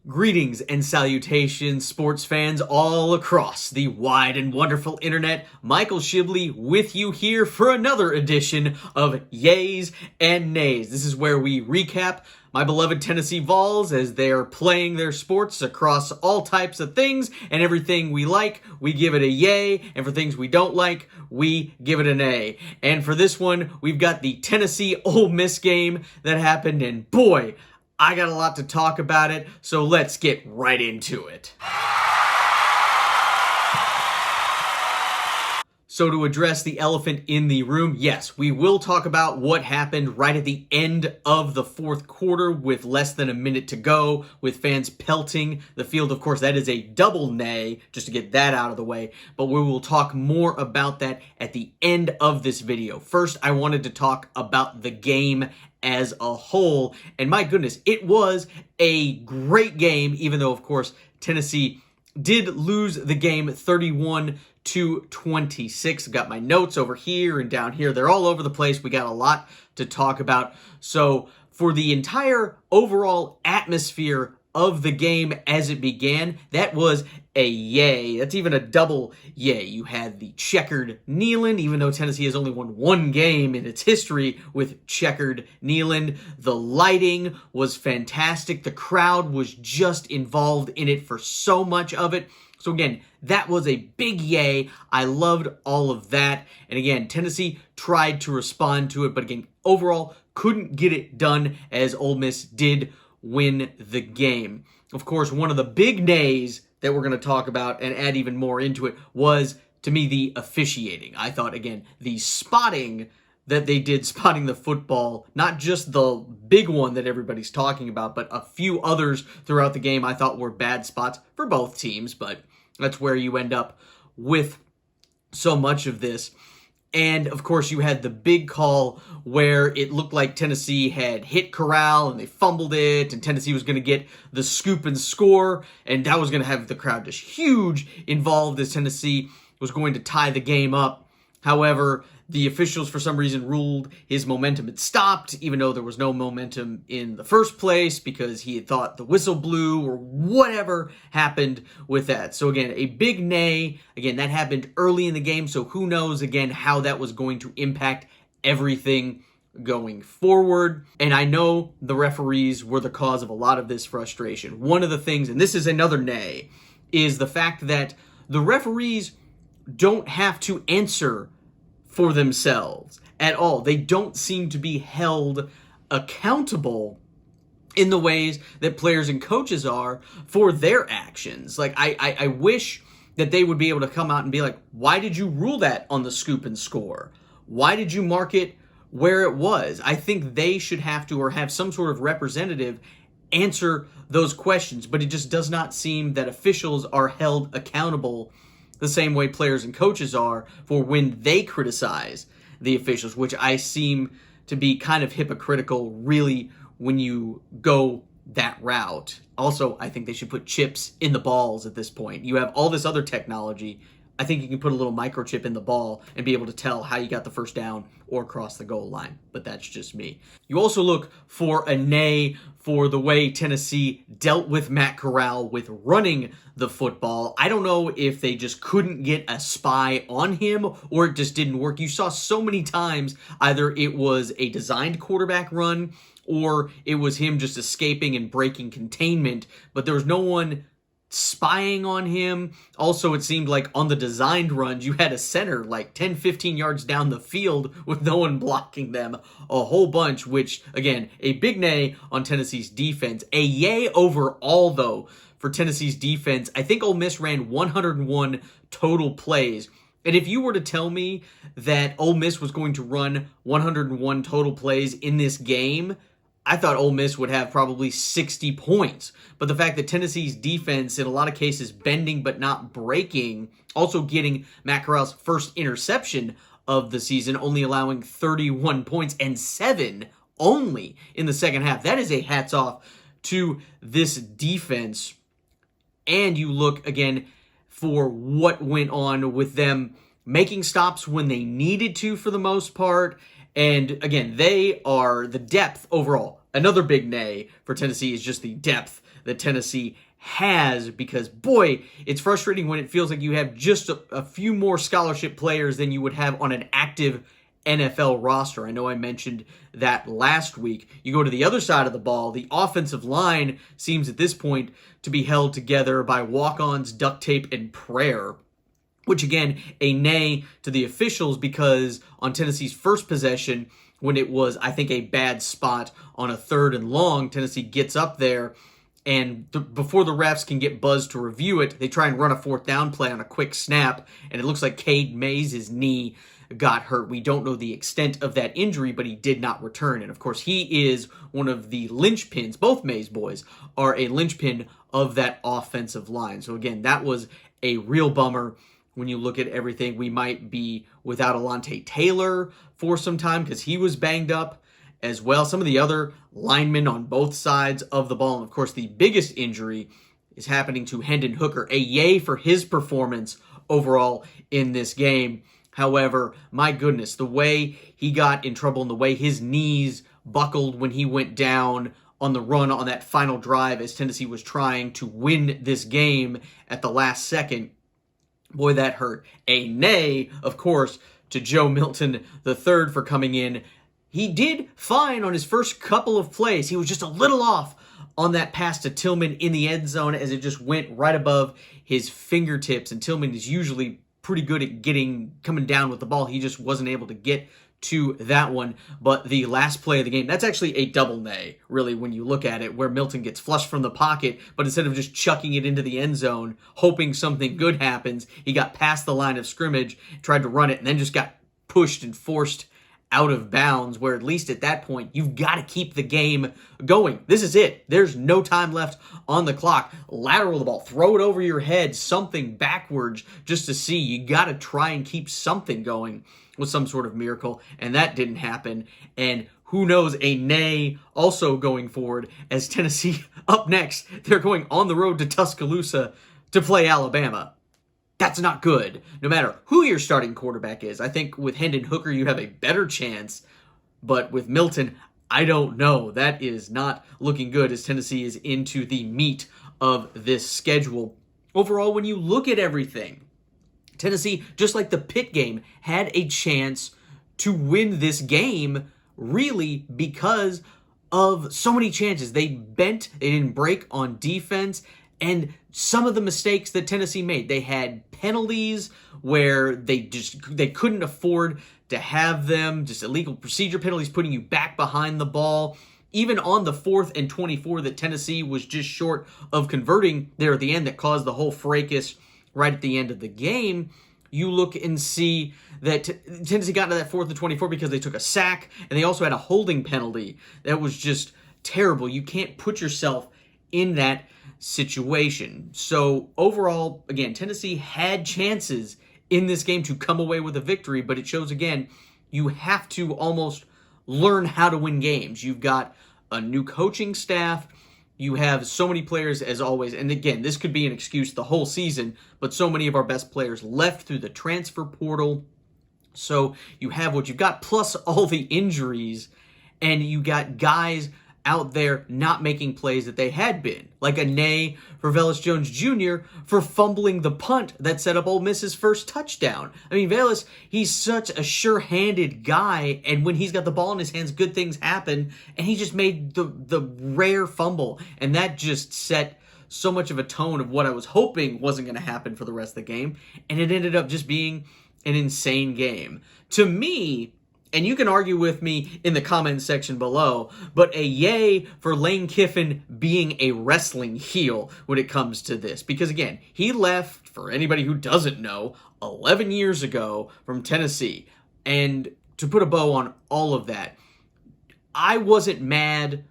Greetings and salutations, sports fans all across the wide and wonderful internet. Michael Shibley with you here for another edition of Yeas and Nays. This is where we recap my beloved Tennessee Vols as they're playing their sports across all types of things, and everything we like, we give it a yay, and for things we don't like, we give it an A. And for this one, we've got the Tennessee Ole Miss game that happened, and boy, I got a lot to talk about it, so let's get right into it. So to address the elephant in the room, yes, we will talk about what happened right at the end of the fourth quarter with less than a minute to go, with fans pelting the field. Of course, that is a double nay, just to get that out of the way, but we will talk more about that at the end of this video. First, I wanted to talk about the game as a whole, and my goodness, it was a great game, even though, of course, Tennessee did lose the game 31-26. Got my notes over here and down here. They're all over the place. We got a lot to talk about. So for the entire overall atmosphere of the game as it began, that was a yay. That's even a double yay. You had the checkered kneeling, even though Tennessee has only won one game in its history with checkered kneeling. The lighting was fantastic. The crowd was just involved in it for so much of it. So again, that was a big yay. I loved all of that. And again, Tennessee tried to respond to it, but again, overall, couldn't get it done as Ole Miss did win the game. Of course, one of the big nays that we're going to talk about and add even more into it was, to me, the officiating. I thought, again, the spotting that they did, spotting the football, not just the big one that everybody's talking about, but a few others throughout the game I thought were bad spots for both teams, but that's where you end up with so much of this. And, of course, you had the big call where it looked like Tennessee had hit corral and they fumbled it, and Tennessee was going to get the scoop and score, and that was going to have the crowd just huge involved as Tennessee was going to tie the game up. However, the officials, for some reason, ruled his momentum had stopped, even though there was no momentum in the first place because he had thought the whistle blew or whatever happened with that. So again, a big nay. Again, that happened early in the game, so who knows, again, how that was going to impact everything going forward. And I know the referees were the cause of a lot of this frustration. One of the things, and this is another nay, is the fact that the referees don't have to answer for themselves at all. They don't seem to be held accountable in the ways that players and coaches are for their actions. Like, I wish that they would be able to come out and be like, why did you rule that on the scoop and score? Why did you mark it where it was? I think they should have to, or have some sort of representative answer those questions, but it just does not seem that officials are held accountable the same way players and coaches are for when they criticize the officials, which I seem to be kind of hypocritical, really, when you go that route. Also, I think they should put chips in the balls at this point. You have all this other technology. I think you can put a little microchip in the ball and be able to tell how you got the first down or cross the goal line, but that's just me. You also look for a nay for the way Tennessee dealt with Matt Corral with running the football. I don't know if they just couldn't get a spy on him or it just didn't work. You saw so many times either it was a designed quarterback run or it was him just escaping and breaking containment, but there was no one spying on him. Also, it seemed like on the designed runs, you had a center like 10, 15 yards down the field with no one blocking them a whole bunch, which, again, a big nay on Tennessee's defense. A yay overall, though, for Tennessee's defense. I think Ole Miss ran 101 total plays. And if you were to tell me that Ole Miss was going to run 101 total plays in this game, I thought Ole Miss would have probably 60 points. But the fact that Tennessee's defense, in a lot of cases, bending but not breaking, also getting Matt Corral's first interception of the season, only allowing 31 points and 7 only in the second half. That is a hats off to this defense. And you look, again, for what went on with them making stops when they needed to for the most part. And again, they are the depth overall. Another big nay for Tennessee is just the depth that Tennessee has, because boy, it's frustrating when it feels like you have just a few more scholarship players than you would have on an active NFL roster. I know I mentioned that last week. You go to the other side of the ball, the offensive line seems at this point to be held together by walk-ons, duct tape, and prayer. Which again, a nay to the officials, because on Tennessee's first possession, when it was, I think, a bad spot on a 3rd and long, Tennessee gets up there, and before the refs can get buzzed to review it, they try and run a 4th down play on a quick snap, and it looks like Cade Mays' knee got hurt. We don't know the extent of that injury, but he did not return. And of course, he is one of the linchpins. Both Mays boys are a linchpin of that offensive line. So again, that was a real bummer. When you look at everything, we might be without Alontae Taylor for some time because he was banged up as well. Some of the other linemen on both sides of the ball. And of course, the biggest injury is happening to Hendon Hooker. A yay for his performance overall in this game. However, my goodness, the way he got in trouble and the way his knees buckled when he went down on the run on that final drive as Tennessee was trying to win this game at the last second, boy, that hurt. A nay, of course, to Joe Milton III for coming in. He did fine on his first couple of plays. He was just a little off on that pass to Tillman in the end zone as it just went right above his fingertips. And Tillman is usually pretty good at coming down with the ball. He just wasn't able to get to that one. But the last play of the game, that's actually a double nay, really, when you look at it, where Milton gets flushed from the pocket, but instead of just chucking it into the end zone, hoping something good happens, he got past the line of scrimmage, tried to run it, and then just got pushed and forced out of bounds, where at least at that point, you've got to keep the game going. This is it. There's no time left on the clock. Lateral the ball, throw it over your head, something backwards just to see. You got to try and keep something going with some sort of miracle, and that didn't happen. And who knows, a nay also going forward as Tennessee up next. They're going on the road to Tuscaloosa to play Alabama. That's not good, no matter who your starting quarterback is. I think with Hendon Hooker, you have a better chance. But with Milton, I don't know. That is not looking good as Tennessee is into the meat of this schedule. Overall, when you look at everything, Tennessee, just like the Pitt game, had a chance to win this game, really, because of so many chances. They didn't break on defense. And some of the mistakes that Tennessee made, they had penalties where they couldn't afford to have them, just illegal procedure penalties putting you back behind the ball. Even on the 4th and 24 that Tennessee was just short of converting there at the end that caused the whole fracas right at the end of the game, you look and see that Tennessee got into that 4th and 24 because they took a sack, and they also had a holding penalty that was just terrible. You can't put yourself in that situation. So overall, again, Tennessee had chances in this game to come away with a victory, but it shows again, you have to almost learn how to win games. You've got a new coaching staff. You have so many players as always. And again, this could be an excuse the whole season, but so many of our best players left through the transfer portal. So you have what you've got, plus all the injuries, and you got guys out there not making plays that they had been. Like a nay for Velus Jones Jr. for fumbling the punt that set up Ole Miss's first touchdown. I mean, Velus, he's such a sure-handed guy, and when he's got the ball in his hands, good things happen, and he just made the rare fumble, and that just set so much of a tone of what I was hoping wasn't going to happen for the rest of the game, and it ended up just being an insane game. To me, and you can argue with me in the comments section below, but a yay for Lane Kiffin being a wrestling heel when it comes to this. Because again, he left, for anybody who doesn't know, 11 years ago from Tennessee. And to put a bow on all of that, I wasn't mad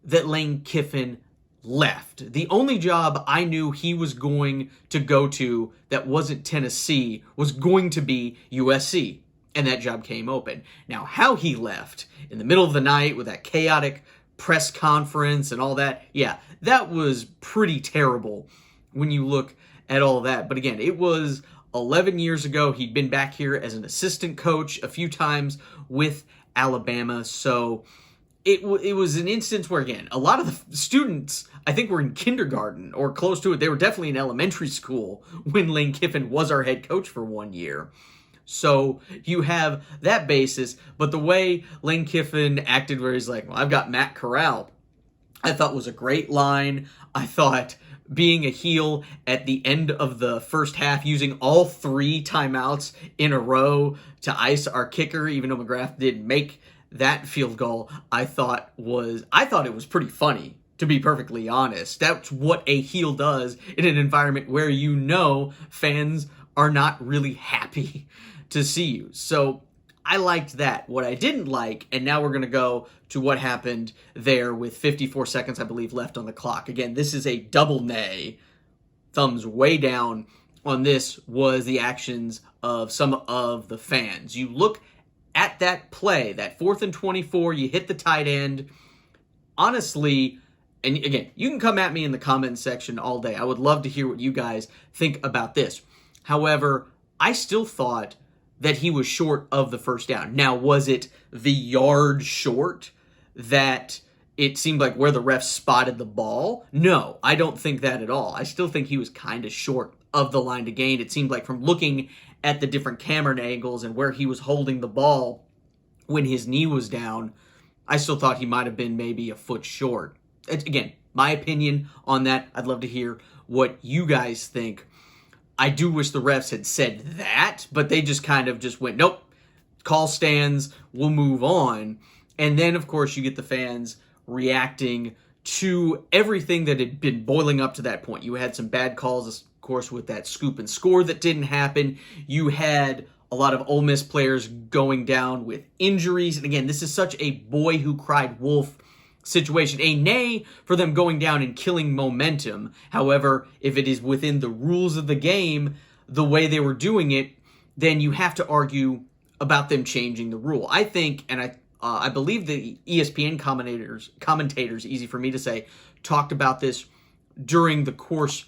that Lane Kiffin left. The only job I knew he was going to go to that wasn't Tennessee was going to be USC. And that job came open. Now, how he left in the middle of the night with that chaotic press conference and all that, yeah, that was pretty terrible when you look at all that. But again, it was 11 years ago. He'd been back here as an assistant coach a few times with Alabama. So it was an instance where, again, a lot of the students, I think, were in kindergarten or close to it. They were definitely in elementary school when Lane Kiffin was our head coach for 1 year. So you have that basis, but the way Lane Kiffin acted where he's like, well, I've got Matt Corral, I thought was a great line. I thought being a heel at the end of the first half, using all 3 timeouts in a row to ice our kicker, even though McGrath didn't make that field goal, I thought it was pretty funny, to be perfectly honest. That's what a heel does in an environment where you know fans are not really happy to see you. So I liked that. What I didn't like, and now we're going to go to what happened there with 54 seconds, I believe, left on the clock. Again, this is a double nay. Thumbs way down on this was the actions of some of the fans. You look at that play, that 4th and 24, you hit the tight end. Honestly, and again, you can come at me in the comments section all day. I would love to hear what you guys think about this. However, I still thought that he was short of the first down. Now, was it the yard short that it seemed like where the ref spotted the ball? No, I don't think that at all. I still think he was kind of short of the line to gain. It seemed like from looking at the different camera angles and where he was holding the ball when his knee was down, I still thought he might have been maybe a foot short. Again, my opinion on that. I'd love to hear what you guys think. I do wish the refs had said that, but they just kind of just went, nope, call stands, we'll move on. And then, of course, you get the fans reacting to everything that had been boiling up to that point. You had some bad calls, of course, with that scoop and score that didn't happen. You had a lot of Ole Miss players going down with injuries. And again, this is such a boy who cried wolf situation. A nay for them going down and killing momentum. However, if it is within the rules of the game, the way they were doing it, then you have to argue about them changing the rule. I think, and I believe the ESPN commentators, easy for me to say, talked about this during the course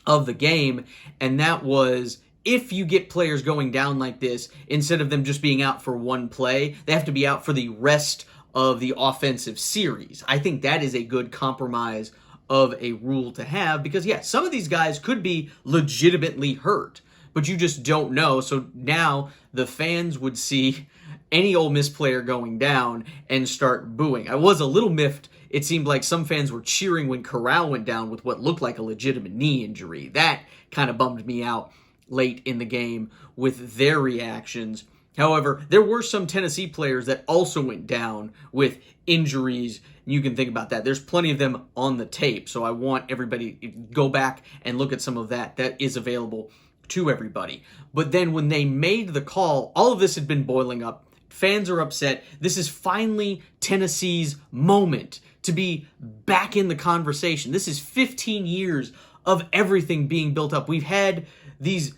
of the game, and that was, if you get players going down like this, instead of them just being out for one play, they have to be out for the rest of the offensive series. I think that is a good compromise of a rule to have because, yeah, some of these guys could be legitimately hurt, but you just don't know. So now the fans would see any Ole Miss player going down and start booing. I was a little miffed. It seemed like some fans were cheering when Corral went down with what looked like a legitimate knee injury. That kind of bummed me out late in the game with their reactions. However, there were some Tennessee players that also went down with injuries. You can think about that. There's plenty of them on the tape, so I want everybody to go back and look at some of that. That is available to everybody. But then when they made the call, all of this had been boiling up. Fans are upset. This is finally Tennessee's moment to be back in the conversation. This is 15 years of everything being built up. We've had these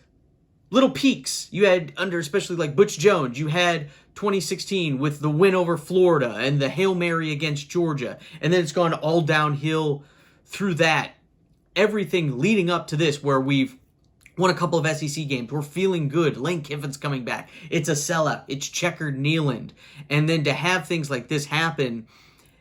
little peaks. You had under, especially like Butch Jones, you had 2016 with the win over Florida and the Hail Mary against Georgia. And then it's gone all downhill through that. Everything leading up to this where we've won a couple of SEC games. We're feeling good. Lane Kiffin's coming back. It's a sellout. It's checkered Neyland. And then to have things like this happen,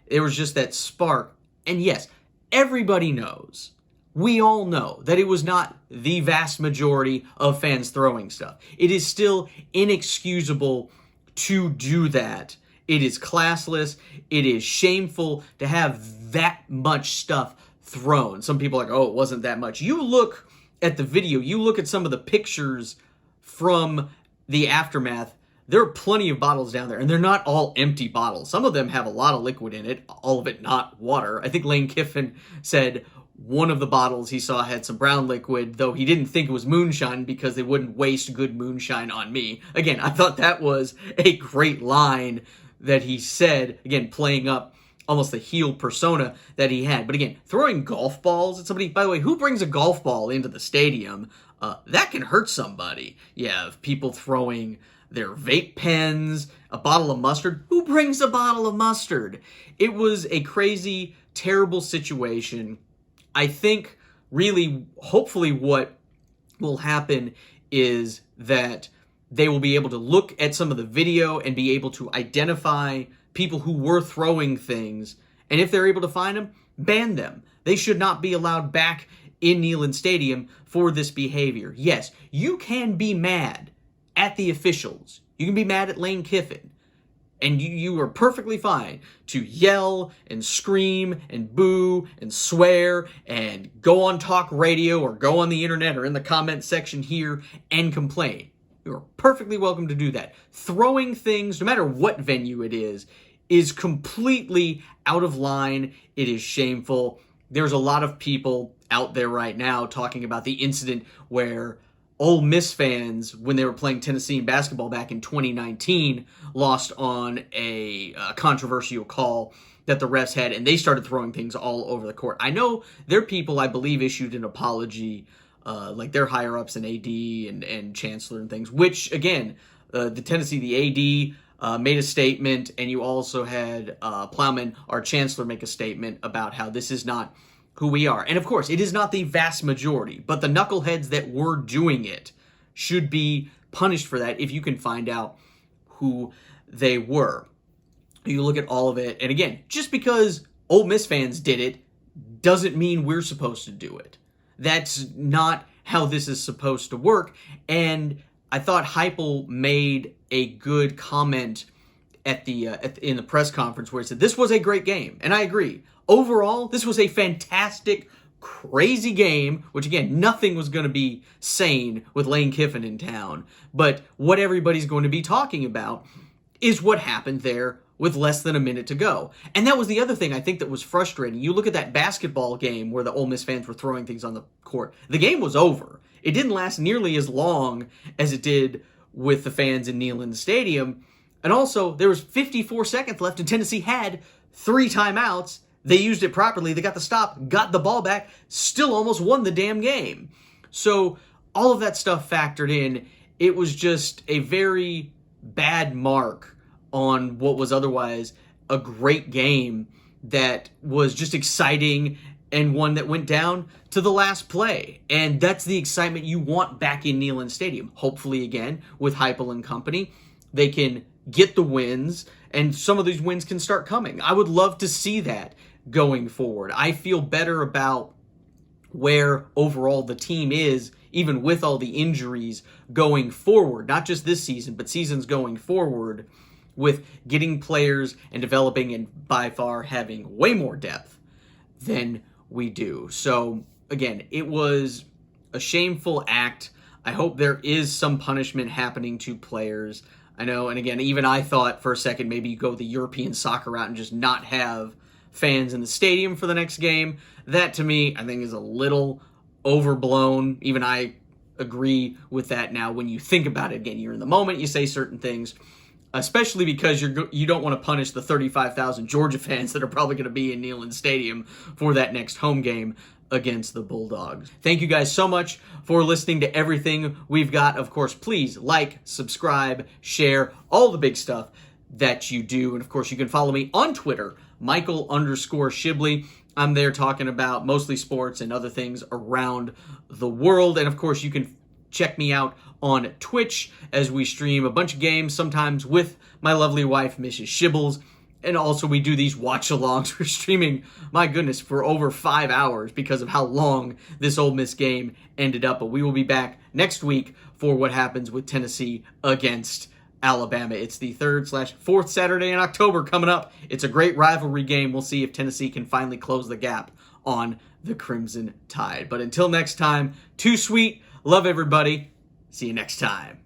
there was just that spark. And yes, everybody knows. We all know that it was not the vast majority of fans throwing stuff. It is still inexcusable to do that. It is classless. It is shameful to have that much stuff thrown. Some people are like, oh, it wasn't that much. You look at the video, you look at some of the pictures from the aftermath, there are plenty of bottles down there, and they're not all empty bottles. Some of them have a lot of liquid in it, all of it not water. I think Lane Kiffin said one of the bottles he saw had some brown liquid, though he didn't think it was moonshine because they wouldn't waste good moonshine on me. Again, I thought that was a great line that he said, again, playing up almost the heel persona that he had. But again, throwing golf balls at somebody, by the way, who brings a golf ball into the stadium? That can hurt somebody. You have people throwing their vape pens, a bottle of mustard. Who brings a bottle of mustard? It was a crazy, terrible situation. I think really, hopefully what will happen is that they will be able to look at some of the video and be able to identify people who were throwing things. And if they're able to find them, ban them. They should not be allowed back in Neyland Stadium for this behavior. Yes, you can be mad at the officials. You can be mad at Lane Kiffin. And you are perfectly fine to yell and scream and boo and swear and go on talk radio or go on the internet or in the comment section here and complain. You are perfectly welcome to do that. Throwing things, no matter what venue it is completely out of line. It is shameful. There's a lot of people out there right now talking about the incident where Ole Miss fans, when they were playing Tennessee in basketball back in 2019, lost on a controversial call that the refs had, and they started throwing things all over the court. I know their people, I believe, issued an apology, like their higher-ups in AD and Chancellor and things, which, again, the Tennessee, the AD made a statement, and you also had Plowman, our Chancellor, make a statement about how this is not who we are. And of course, it is not the vast majority, but the knuckleheads that were doing it should be punished for that if you can find out who they were. You look at all of it, and again, just because Ole Miss fans did it doesn't mean we're supposed to do it. That's not how this is supposed to work. And I thought Heupel made a good comment in the press conference where he said, this was a great game. And I agree. Overall, this was a fantastic, crazy game, which again, nothing was going to be sane with Lane Kiffin in town. But what everybody's going to be talking about is what happened there with less than a minute to go. And that was the other thing I think that was frustrating. You look at that basketball game where the Ole Miss fans were throwing things on the court. The game was over. It didn't last nearly as long as it did with the fans in Neyland Stadium. And also, there was 54 seconds left, and Tennessee had 3 timeouts. They used it properly. They got the stop, got the ball back, still almost won the damn game. So all of that stuff factored in. It was just a very bad mark on what was otherwise a great game that was just exciting and one that went down to the last play. And that's the excitement you want back in Neyland Stadium. Hopefully, again, with Heupel and company, they can get the wins, and some of these wins can start coming. I would love to see that going forward. I feel better about where overall the team is, even with all the injuries going forward, not just this season, but seasons going forward, with getting players and developing and by far having way more depth than we do. So again, it was a shameful act. I hope there is some punishment happening to players. I know, and again, even I thought for a second maybe you go the European soccer route and just not have fans in the stadium for the next game. That, to me, I think is a little overblown. Even I agree with that now. When you think about it, again, you're in the moment, you say certain things, especially because you don't want to punish the 35,000 Georgia fans that are probably going to be in Neyland Stadium for that next home game against the Bulldogs. Thank you guys so much for listening to everything we've got. Of course, please like, subscribe, share, all the big stuff that you do. And of course, you can follow me on Twitter, Michael_Shibley. I'm there talking about mostly sports and other things around the world. And of course, you can check me out on Twitch as we stream a bunch of games, sometimes with my lovely wife, Mrs. Shibbles. And also we do these watch-alongs. We're streaming, my goodness, for over 5 hours because of how long this Ole Miss game ended up. But we will be back next week for what happens with Tennessee against Alabama. It's the 3rd/4th Saturday in October coming up. It's a great rivalry game. We'll see if Tennessee can finally close the gap on the Crimson Tide. But until next time, too sweet. Love everybody. See you next time.